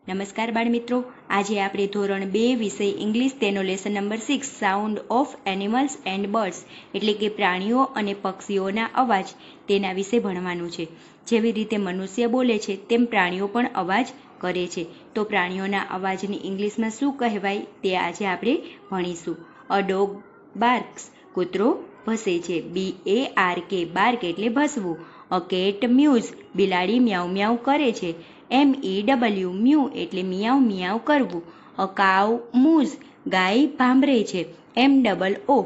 નમસ્કાર બાળમિત્રો, આજે આપણે ધોરણ 2 વિષય ઇંગ્લિશ તેનો lesson number 6 sound of animals and birds એટલે કે પ્રાણીઓ અને પક્ષીઓના અવાજ તેના વિશે ભણવાનું છે. જેવી રીતે મનુષ્ય બોલે છે તેમ પ્રાણીઓ પણ અવાજ કરે છે. તો પ્રાણીઓના અવાજની ઇંગ્લિશમાં શું કહેવાય તે આજે આપણે ભણીશું. અ ડોગ બાર્ક્સ, કૂતરો ભસે છે. BARK, બાર્ક એટલે ભસવું. અ કેટ મ્યુઝ, બિલાડી મ્યાઉ મ્યાઉ કરે છે. MEW, મ્યુ એટલે મિયાવ મિયાવ કરવું. અ કાવ મૂઝ, ગાય ભાંભરે છે. MOO,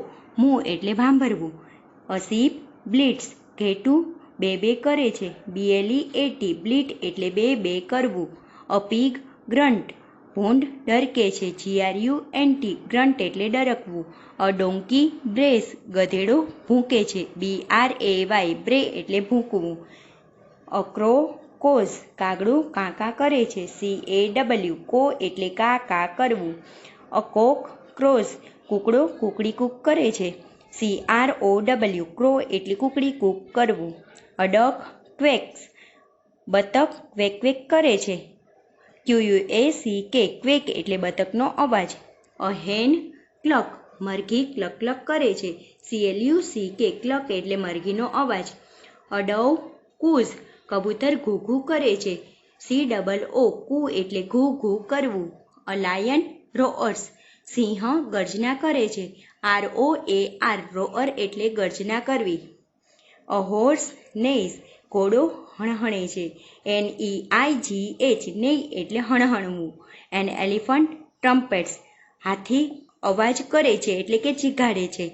મૂ એટલે ભાંભરવું. અ શીપ બ્લીટ્સ, ઘેટું બે બે કરે છે. BLEAT, બ્લીટ એટલે બે બે કરવું. અ પીગ ગ્રન્ટ, ભૂંડ ડરકે છે. GRUNT, ગ્રન્ટ એટલે ડરકવું. અ ડોંકી બ્રેસ, ગધેડો ભૂંકે છે. BRAY, બ્રે એટલે ભૂંકવું. અ ક્રો કોઝ, કાગડો કાં કરે છે. CAW, કો એટલે કા કા કરવું. અ કોક ક્રોઝ, કૂકડો કૂકડી કૂક કરે છે. CROW, ક્રો એટલે કૂકડી કૂક કરવું. અ ડક ક્વેક્સ, બતક ક્વેક ક્વેક કરે છે. QUACK, ક્વેક એટલે બતકનો અવાજ. અ હેન ક્લક, મરઘી ક્લક ક્લક કરે છે. CLUCK, ક્લક એટલે મરઘીનો અવાજ. અ ડવ કૂઝ, કબૂતર ઘૂ ઘૂ કરે છે. COO, કૂ એટલે ઘૂ ઘૂ કરવું. અ લાયન રોઅર્સ, સિંહ ગર્જના કરે છે. ROAR, રોઅર એટલે ગર્જના કરવી. અ હોર્સ નેઇઝ, ઘોડો હણહણે છે. NEIGH, નેઈ એટલે હણહણવું. એન એલિફન્ટ ટ્રમ્પેટ્સ, હાથી અવાજ કરે છે એટલે કે ચીઘાડે છે.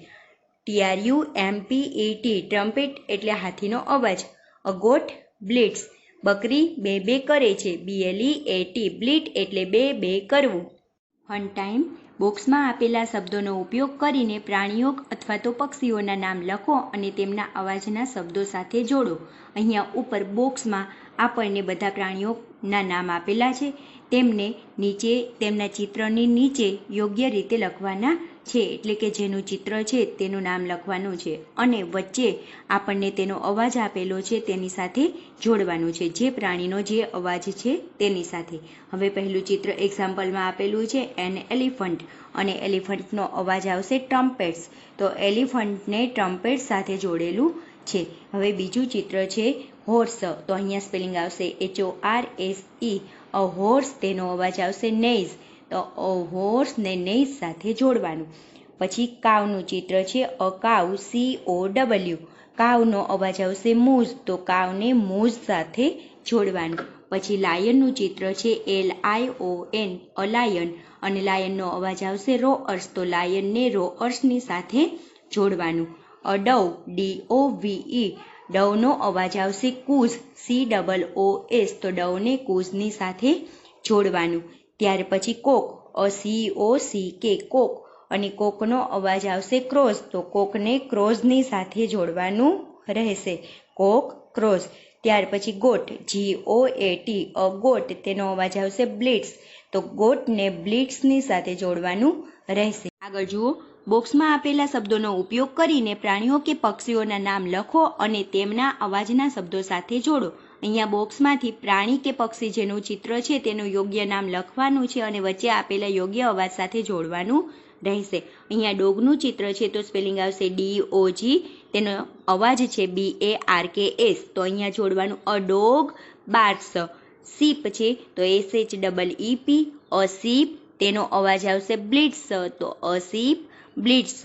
TRUMPET, ટ્રમ્પેટ એટલે હાથીનો અવાજ. અ ગોટ બ્લીટ્સ, બકરી બે બે કરે છે. BLEAT, બ્લીટ એટલે બે બે કરવું. Fun time. બોક્સમાં આપેલા શબ્દોનો ઉપયોગ કરીને પ્રાણીઓ અથવા તો પક્ષીઓના નામ લખો અને તેમના અવાજના શબ્દો સાથે જોડો. અહીંયા ઉપર બોક્સમાં આપણને બધા પ્રાણીઓના નામ આપેલા છે. તેમને નીચે તેમના ચિત્રની નીચે યોગ્ય રીતે લખવાના છે. એટલે કે જેનું ચિત્ર છે તેનું નામ લખવાનું છે અને વચ્ચે આપણને તેનો અવાજ આપેલો છે તેની સાથે જોડવાનું છે. જે પ્રાણીનો જે અવાજ છે તેની સાથે. હવે પહેલું ચિત્ર એક્ઝામ્પલમાં આપેલું છે એન એલિફન્ટ અને એલિફન્ટનો અવાજ આવશે ટ્રમ્પેટ્સ. તો એલિફન્ટને ટ્રમ્પેટ સાથે જોડેલું છે. હવે બીજું ચિત્ર છે હોર્સ. તો અહીંયા સ્પેલિંગ આવશે HORSE. અ હોર્સ, તેનો અવાજ આવશે નેઇઝ. તો અ હોર્સ ને નેઇઝ સાથે જોડવાનું. પછી કાવનું ચિત્ર છે અ કાવ, COW. કાવનો અવાજ આવશે મૂઝ. તો કાવને મૂઝ સાથે જોડવાનું. પછી લાયનનું ચિત્ર છે LION, અ લાયન અને લાયનનો અવાજ આવશે રોઅર્સ. તો લાયનને રોઅર્સની સાથે જોડવાનું. અ ડવ, DOVE, ડવનો અવાજ આવશે કૂઝ. COOS, તો ડવને કૂઝની સાથે જોડવાનું. ત્યાર પછી કોક, અ COCK, કોક અને કોકનો અવાજ આવશે ક્રોઝ. તો કોકને ક્રોઝની સાથે જોડવાનું રહેશે. કોક ક્રોઝ. ત્યાર પછી ગોટ, GOAT, અ ગોટ, તેનો અવાજ આવશે બ્લીટ્સ. તો ગોટને બ્લીટ્સની સાથે જોડવાનું રહેશે. આગળ જુઓ. બોક્સમાં આપેલા શબ્દોનો ઉપયોગ કરીને પ્રાણીઓ કે પક્ષીઓના નામ લખો અને તેમના અવાજના શબ્દો સાથે જોડો. અહીંયા બોક્સમાંથી પ્રાણી કે પક્ષી જેનું ચિત્ર છે તેનું યોગ્ય નામ લખવાનું છે અને વચ્ચે આપેલા યોગ્ય અવાજ સાથે જોડવાનું રહેશે. અહીંયા ડોગનું ચિત્ર છે તો સ્પેલિંગ આવશે DOG, તેનો અવાજ છે BARKS. તો અહીંયા જોડવાનું અ ડોગ બાર્ક્સ. શીપ છે તો SHEEP, અ શીપ, તેનો અવાજ આવશે બ્લીટ્સ. તો અ શીપ બ્લીટ્સ.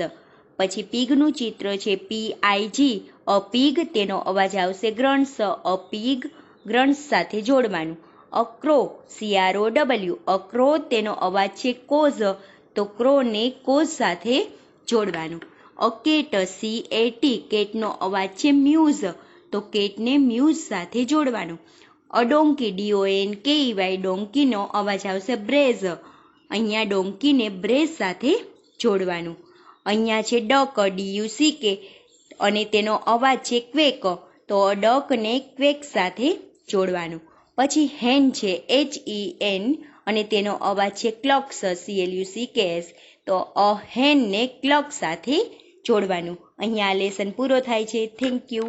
પછી પીગનું ચિત્ર છે PIG, અ પીગ, તેનો અવાજ આવશે ગ્રન્ટ્સ. અ પીગ ગ્રન્ટ્સ સાથે જોડવાનું. A crow, CROW, a crow, તેનો અવાજ છે કોઝ. તો ક્રોને કોઝ સાથે જોડવાનું. અ કેટ, CAT, કેટનો અવાજ છે મ્યુઝ. તો કેટને મ્યુઝ સાથે જોડવાનું. અ ડોંકી, DONKEY, ડોંકીનો અવાજ આવશે બ્રેઝ. અહીંયા ડોંકીને બ્રેઝ સાથે જોડવાનું. અહીંયા છે ડક, DUCK, અને તેનો અવાજ છે ક્વેક. તો ડકને ક્વેક સાથે જોડવાનું. પછી હેન છે HEN અને તેનો અવાજ છે ક્લક્સ, CLUCKS. તો અ હેનને ક્લક સાથે જોડવાનું. અહીંયા લેસન પૂરો થાય છે. Thank you.